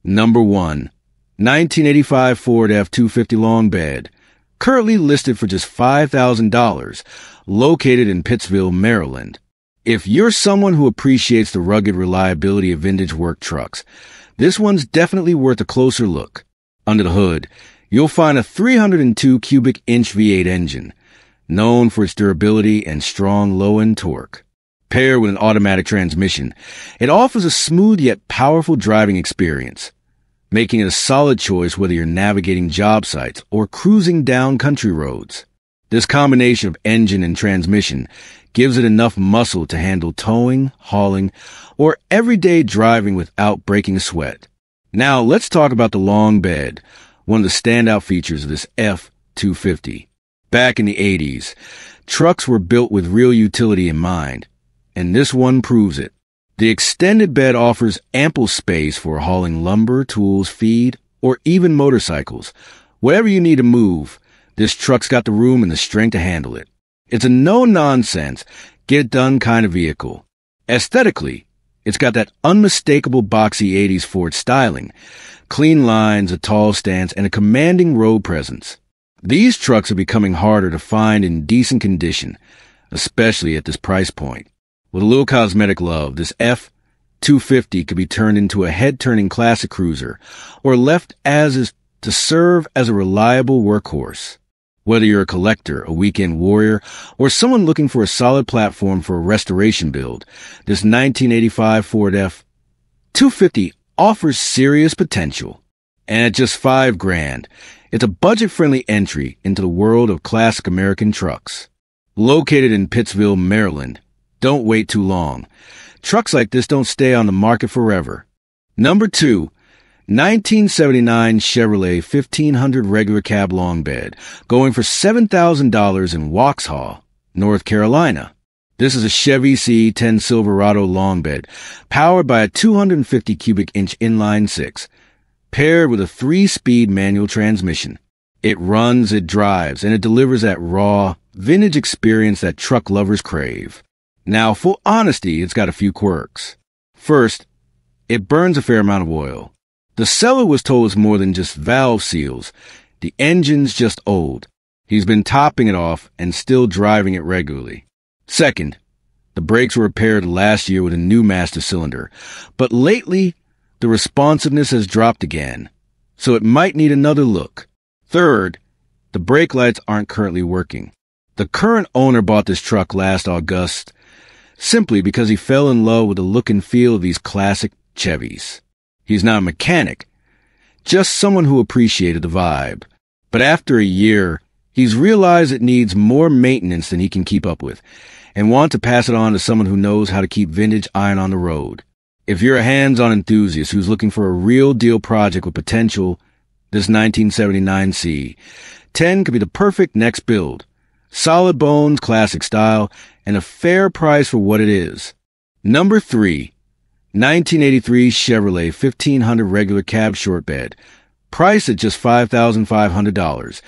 Number 1. 1985 Ford F-250 long bed, currently listed for just $5,000, located in Pittsville, Maryland. If you're someone who appreciates the rugged reliability of vintage work trucks, this one's definitely worth a closer look. Under the hood, you'll find a 302 cubic inch V8 engine, known for its durability and strong low-end torque. Paired with an automatic transmission, it offers a smooth yet powerful driving experience, making it a solid choice whether you're navigating job sites or cruising down country roads. This combination of engine and transmission gives it enough muscle to handle towing, hauling, or everyday driving without breaking a sweat. Now let's talk about the long bed, one of the standout features of this F-250. Back in the 80s, trucks were built with real utility in mind, and this one proves it. The extended bed offers ample space for hauling lumber, tools, feed, or even motorcycles. Whatever you need to move, this truck's got the room and the strength to handle it. It's a no-nonsense, get-it-done kind of vehicle. Aesthetically, it's got that unmistakable boxy 80s Ford styling, clean lines, a tall stance, and a commanding road presence. These trucks are becoming harder to find in decent condition, especially at this price point. With a little cosmetic love, this F-250 could be turned into a head-turning classic cruiser or left as is to serve as a reliable workhorse. Whether you're a collector, a weekend warrior, or someone looking for a solid platform for a restoration build, this 1985 Ford F-250 offers serious potential. And at just $5,000, it's a budget-friendly entry into the world of classic American trucks. Located in Pittsville, Maryland, don't wait too long. Trucks like this don't stay on the market forever. Number 2. 1979 Chevrolet 1500 regular cab long bed, going for $7,000 in Waxhaw, North Carolina. This is a Chevy C10 Silverado long bed, powered by a 250 cubic inch inline 6, paired with a 3-speed manual transmission. It runs, it drives, and it delivers that raw, vintage experience that truck lovers crave. Now, full honesty, it's got a few quirks. First, it burns a fair amount of oil. The seller was told it's more than just valve seals. The engine's just old. He's been topping it off and still driving it regularly. Second, the brakes were repaired last year with a new master cylinder, but lately, the responsiveness has dropped again, so it might need another look. Third, the brake lights aren't currently working. The current owner bought this truck last August simply because he fell in love with the look and feel of these classic Chevys. He's not a mechanic, just someone who appreciated the vibe. But after a year, he's realized it needs more maintenance than he can keep up with, and wants to pass it on to someone who knows how to keep vintage iron on the road. If you're a hands-on enthusiast who's looking for a real-deal project with potential, this 1979 C10 could be the perfect next build. Solid bones, classic style, and a fair price for what it is. Number 3. 1983 Chevrolet 1500 regular cab short bed, priced at just $5,500,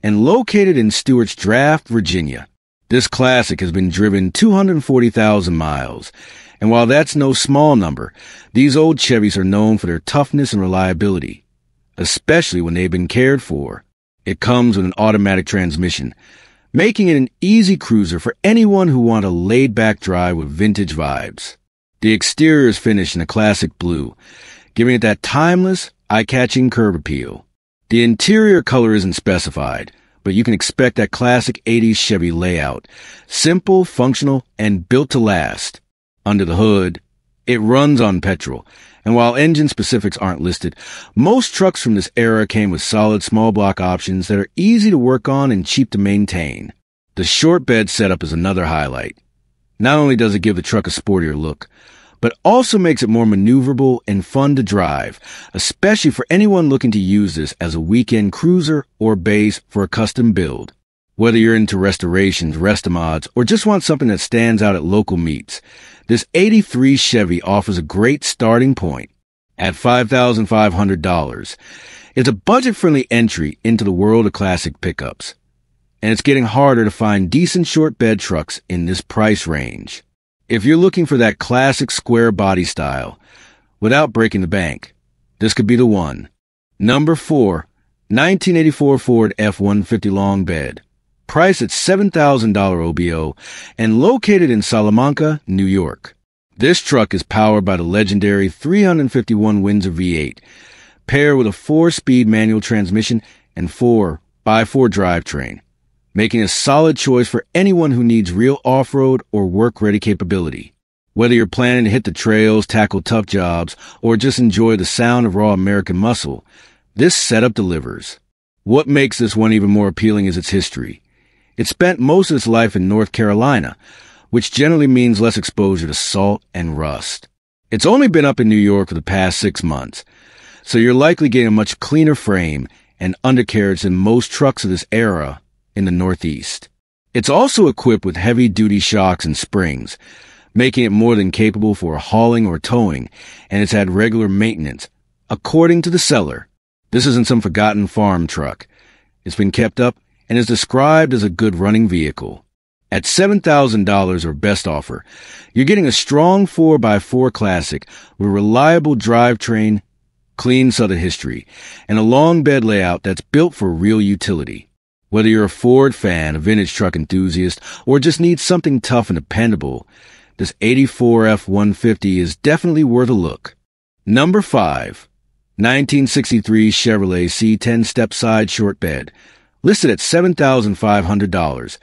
and located in Stewart's Draft, Virginia. This classic has been driven 240,000 miles, and while that's no small number, these old Chevys are known for their toughness and reliability, especially when they've been cared for. It comes with an automatic transmission, making it an easy cruiser for anyone who wants a laid-back drive with vintage vibes. The exterior is finished in a classic blue, giving it that timeless, eye-catching curb appeal. The interior color isn't specified, but you can expect that classic 80s Chevy layout, simple, functional, and built to last. Under the hood, it runs on petrol, and while engine specifics aren't listed, most trucks from this era came with solid small block options that are easy to work on and cheap to maintain. The short bed setup is another highlight. Not only does it give the truck a sportier look, but also makes it more maneuverable and fun to drive, especially for anyone looking to use this as a weekend cruiser or base for a custom build. Whether you're into restorations, restomods, or just want something that stands out at local meets, this 83 Chevy offers a great starting point. At $5,500, it's a budget-friendly entry into the world of classic pickups, and it's getting harder to find decent short bed trucks in this price range. If you're looking for that classic square body style, without breaking the bank, This could be the one. Number 4. 1984 Ford F-150 long bed. Priced at $7,000 OBO and located in Salamanca, New York. This truck is powered by the legendary 351 Windsor V8, paired with a 4-speed manual transmission and 4x4 drivetrain, making a solid choice for anyone who needs real off-road or work-ready capability. Whether you're planning to hit the trails, tackle tough jobs, or just enjoy the sound of raw American muscle, this setup delivers. What makes this one even more appealing is its history. It spent most of its life in North Carolina, which generally means less exposure to salt and rust. It's only been up in New York for the past 6 months, so you're likely getting a much cleaner frame and undercarriage than most trucks of this era in the Northeast. It's also equipped with heavy-duty shocks and springs, making it more than capable for hauling or towing, and it's had regular maintenance, according to the seller. This isn't some forgotten farm truck. It's been kept up and is described as a good running vehicle. At $7,000 or best offer, you're getting a strong 4x4 classic with reliable drivetrain, clean Southern history, and a long bed layout that's built for real utility. Whether you're a Ford fan, a vintage truck enthusiast, or just need something tough and dependable, this 84 F-150 is definitely worth a look. Number 5. 1963 Chevrolet C10 step-side short bed, listed at $7,500,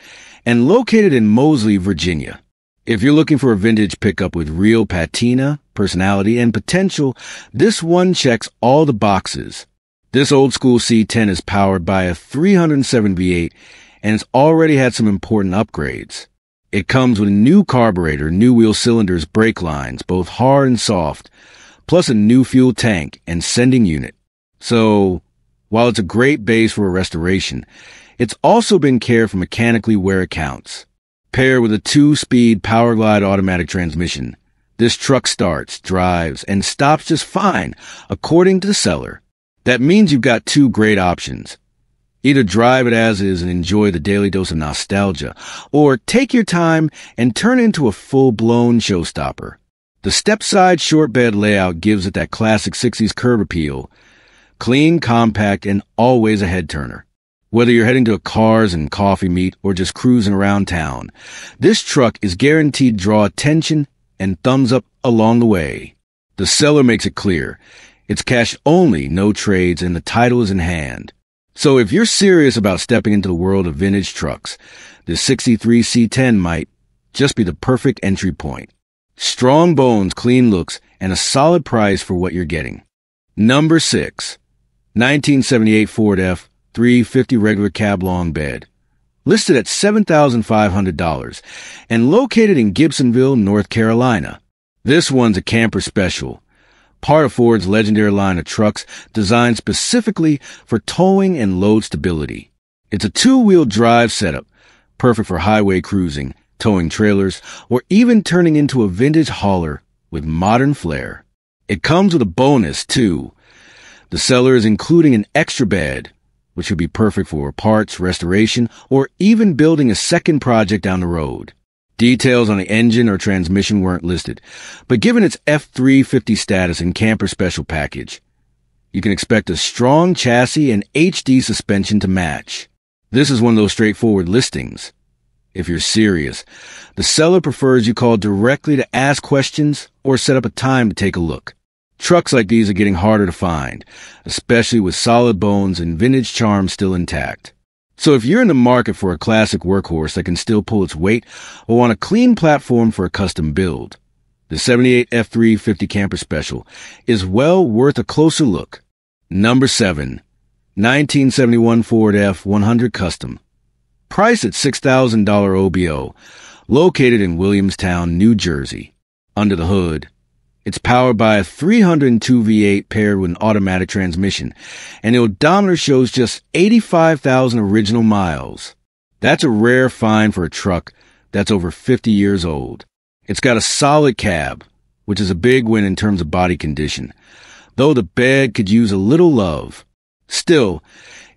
and located in Moseley, Virginia. If you're looking for a vintage pickup with real patina, personality, and potential, this one checks all the boxes. This old-school C10 is powered by a 307 V8, and it's already had some important upgrades. It comes with a new carburetor, new wheel cylinders, brake lines, both hard and soft, plus a new fuel tank and sending unit. So, while it's a great base for a restoration, it's also been cared for mechanically where it counts. Paired with a 2-speed Powerglide automatic transmission, this truck starts, drives, and stops just fine, according to the seller. That means you've got 2 great options. Either drive it as is and enjoy the daily dose of nostalgia, or take your time and turn it into a full-blown showstopper. The step-side short bed layout gives it that classic 60s curb appeal, clean, compact, and always a head-turner. Whether you're heading to a cars and coffee meet or just cruising around town, this truck is guaranteed to draw attention and thumbs up along the way. The seller makes it clear. It's cash only, no trades, and the title is in hand. So if you're serious about stepping into the world of vintage trucks, the 63 C10 might just be the perfect entry point. Strong bones, clean looks, and a solid price for what you're getting. Number 6. 1978 Ford F-350 regular cab long bed, listed at $7,500 and located in Gibsonville, North Carolina. This one's a camper special, part of Ford's legendary line of trucks designed specifically for towing and load stability. It's a 2-wheel drive setup, perfect for highway cruising, towing trailers, or even turning into a vintage hauler with modern flair. It comes with a bonus, too. The seller is including an extra bed, which would be perfect for parts, restoration, or even building a second project down the road. Details on the engine or transmission weren't listed, but given its F-350 status and camper special package, you can expect a strong chassis and HD suspension to match. This is one of those straightforward listings. If you're serious, the seller prefers you call directly to ask questions or set up a time to take a look. Trucks like these are getting harder to find, especially with solid bones and vintage charm still intact. So if you're in the market for a classic workhorse that can still pull its weight or want a clean platform for a custom build, the 78 F-350 Camper Special is well worth a closer look. Number 7. 1971 Ford F-100 Custom. Priced at $6,000 OBO, located in Williamstown, New Jersey. Under the hood, it's powered by a 302 V8 paired with an automatic transmission, and the odometer shows just 85,000 original miles. That's a rare find for a truck that's over 50 years old. It's got a solid cab, which is a big win in terms of body condition, though the bed could use a little love. Still,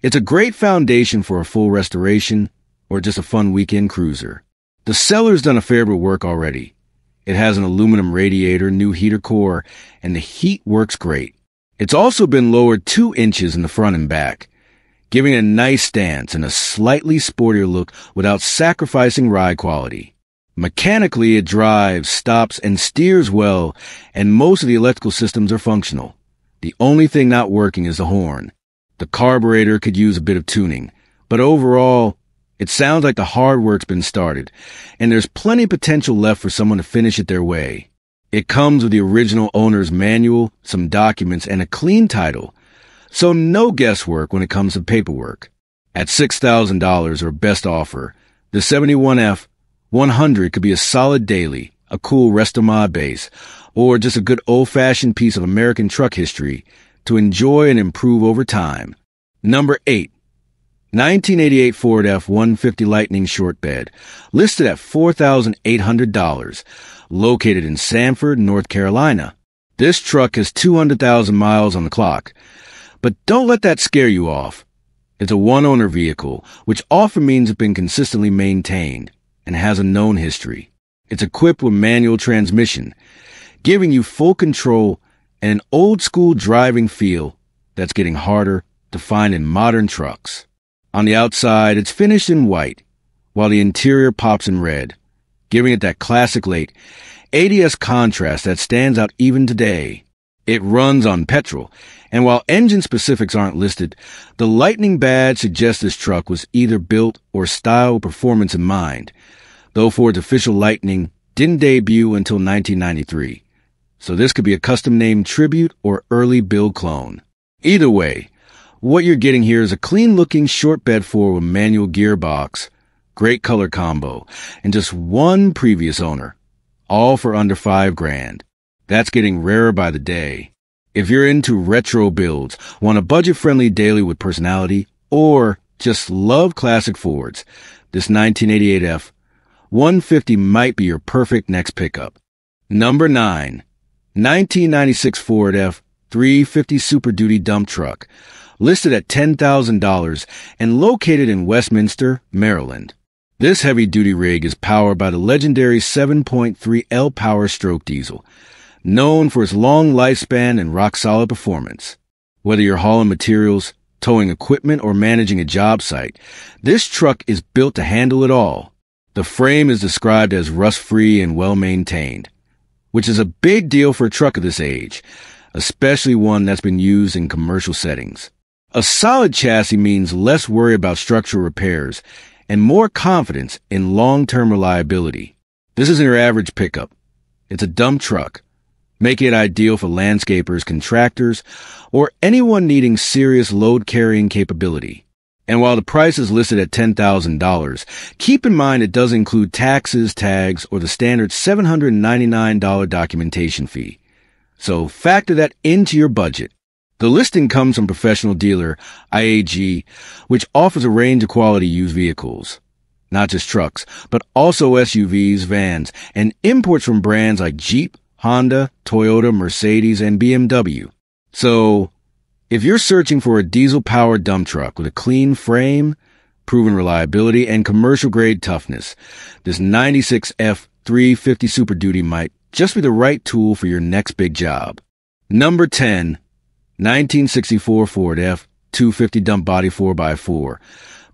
it's a great foundation for a full restoration or just a fun weekend cruiser. The seller's done a fair bit of work already. It has an aluminum radiator, new heater core, and the heat works great. It's also been lowered 2 inches in the front and back, giving it a nice stance and a slightly sportier look without sacrificing ride quality. Mechanically, it drives, stops, and steers well, and most of the electrical systems are functional. The only thing not working is the horn. The carburetor could use a bit of tuning, but overall, it sounds like the hard work's been started, and there's plenty of potential left for someone to finish it their way. It comes with the original owner's manual, some documents, and a clean title, so no guesswork when it comes to paperwork. At $6,000 or best offer, the 71F 100 could be a solid daily, a cool resto-mod base, or just a good old-fashioned piece of American truck history to enjoy and improve over time. Number 8. 1988 Ford F-150 Lightning Short Bed, listed at $4,800, located in Sanford, North Carolina. This truck has 200,000 miles on the clock, but don't let that scare you off. It's a one-owner vehicle, which often means it's been consistently maintained and has a known history. It's equipped with manual transmission, giving you full control and an old-school driving feel that's getting harder to find in modern trucks. On the outside, it's finished in white, while the interior pops in red, giving it that classic late ADS contrast that stands out even today. It runs on petrol, and while engine specifics aren't listed, the Lightning badge suggests this truck was either built or styled with performance in mind, though Ford's official Lightning didn't debut until 1993, so this could be a custom-named tribute or early build clone. Either way, what you're getting here is a clean-looking short bed Ford with manual gearbox, great color combo, and just one previous owner, all for under $5,000. That's getting rarer by the day. If you're into retro builds, want a budget-friendly daily with personality, or just love classic Fords, this 1988 F-150 might be your perfect next pickup. Number 9. 1996 Ford F-350 Super Duty Dump Truck, listed at $10,000 and located in Westminster, Maryland. This heavy-duty rig is powered by the legendary 7.3 L Power Stroke diesel, known for its long lifespan and rock-solid performance. Whether you're hauling materials, towing equipment, or managing a job site, this truck is built to handle it all. The frame is described as rust-free and well-maintained, which is a big deal for a truck of this age, especially one that's been used in commercial settings. A solid chassis means less worry about structural repairs and more confidence in long-term reliability. This isn't your average pickup. It's a dump truck, making it ideal for landscapers, contractors, or anyone needing serious load-carrying capability. And while the price is listed at $10,000, keep in mind it does include taxes, tags, or the standard $799 documentation fee. So factor that into your budget. The listing comes from professional dealer IAG, which offers a range of quality used vehicles. Not just trucks, but also SUVs, vans, and imports from brands like Jeep, Honda, Toyota, Mercedes, and BMW. So, if you're searching for a diesel-powered dump truck with a clean frame, proven reliability, and commercial-grade toughness, this 96 F-350 Super Duty might just be the right tool for your next big job. Number 10. 1964 Ford F-250 Dump Body 4x4,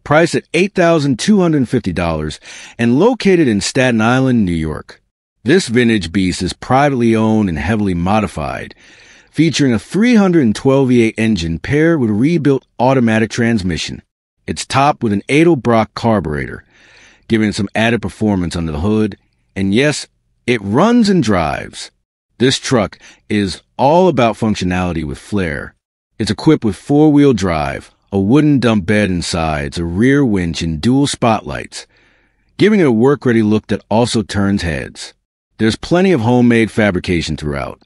priced at $8,250 and located in Staten Island, New York. This vintage beast is privately owned and heavily modified, featuring a 312 V8 engine paired with a rebuilt automatic transmission. It's topped with an Edelbrock carburetor, giving it some added performance under the hood, and yes, it runs and drives. This truck is all about functionality with flair. It's equipped with four-wheel drive, a wooden dump bed and sides, a rear winch, and dual spotlights, giving it a work-ready look that also turns heads. There's plenty of homemade fabrication throughout.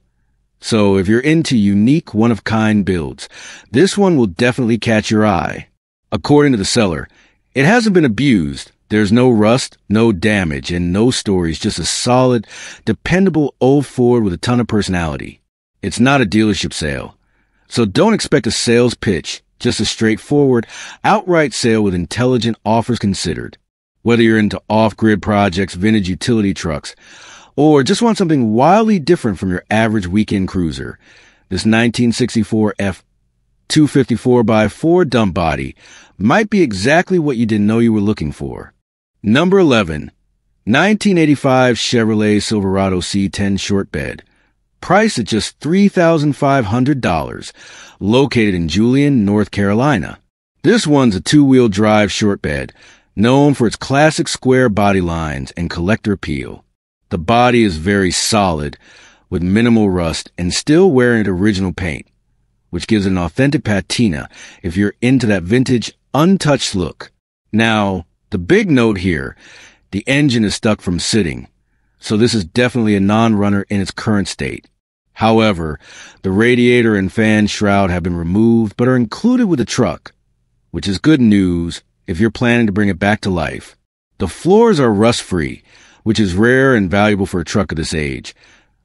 So if you're into unique, one-of-kind builds, this one will definitely catch your eye. According to the seller, it hasn't been abused. There's no rust, no damage, and no stories, just a solid, dependable old Ford with a ton of personality. It's not a dealership sale, so don't expect a sales pitch, just a straightforward, outright sale with intelligent offers considered. Whether you're into off-grid projects, vintage utility trucks, or just want something wildly different from your average weekend cruiser, This 1964 F254 by 4 dump body might be exactly what you didn't know you were looking for. Number 11. 1985 Chevrolet Silverado C10 short bed. Priced at just $3,500. Located in Julian, North Carolina. This one's a 2-wheel drive short bed, known for its classic square body lines and collector appeal. The body is very solid, with minimal rust and still wearing original paint, which gives it an authentic patina if you're into that vintage, untouched look. Now, the big note here, the engine is stuck from sitting, so this is definitely a non-runner in its current state. However, the radiator and fan shroud have been removed but are included with the truck, which is good news if you're planning to bring it back to life. The floors are rust-free, which is rare and valuable for a truck of this age,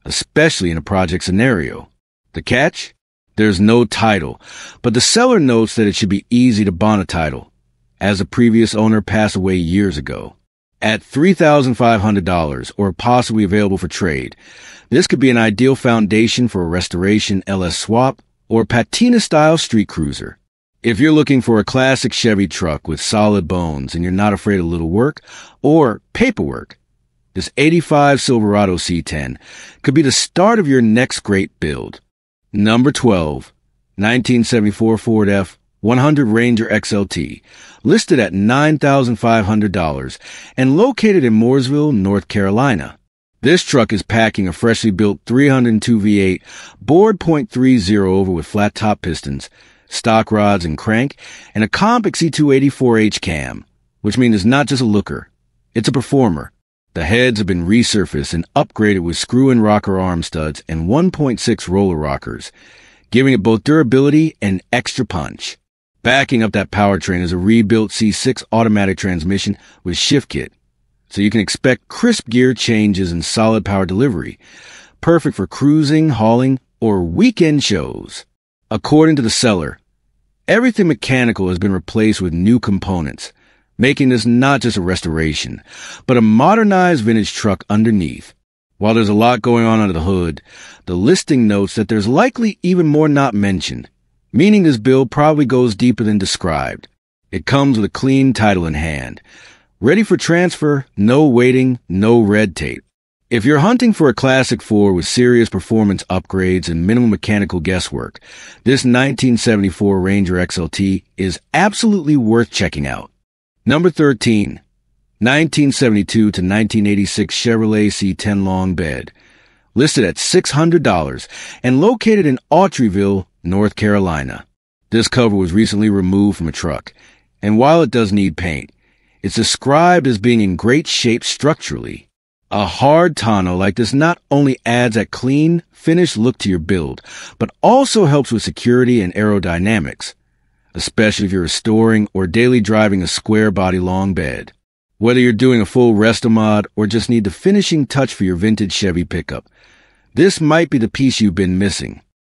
especially in a project scenario. The catch? There's no title, but the seller notes that it should be easy to bond a title, as the previous owner passed away years ago. At $3,500 or possibly available for trade, this could be an ideal foundation for a restoration LS swap or patina-style street cruiser. If you're looking for a classic Chevy truck with solid bones and you're not afraid of little work or paperwork, this 85 Silverado C10 could be the start of your next great build. Number 12. 1974 Ford F-100 Ranger XLT, listed at $9,500 and located in Mooresville, North Carolina. This truck is packing a freshly built 302 V8 bored .30 over with flat top pistons, stock rods and crank, and a comp XE284H cam, which means it's not just a looker, it's a performer. The heads have been resurfaced and upgraded with screw-in rocker arm studs and 1.6 roller rockers, giving it both durability and extra punch. Backing up that powertrain is a rebuilt C6 automatic transmission with shift kit, so you can expect crisp gear changes and solid power delivery, perfect for cruising, hauling, or weekend shows. According to the seller, everything mechanical has been replaced with new components, making this not just a restoration, but a modernized vintage truck underneath. While there's a lot going on under the hood, the listing notes that there's likely even more not mentioned, meaning this build probably goes deeper than described. It comes with a clean title in hand. Ready for transfer, no waiting, no red tape. If you're hunting for a classic Ford with serious performance upgrades and minimal mechanical guesswork, this 1974 Ranger XLT is absolutely worth checking out. Number 13. 1972 to 1986 Chevrolet C10 long bed, listed at $600 and located in Autryville, North Carolina. This cover was recently removed from a truck, and while it does need paint, it's described as being in great shape structurally. A hard tonneau like this not only adds a clean, finished look to your build, but also helps with security and aerodynamics, especially if you're restoring or daily driving a square body long bed. Whether you're doing a full resto mod or just need the finishing touch for your vintage Chevy pickup, this might be the piece you've been missing.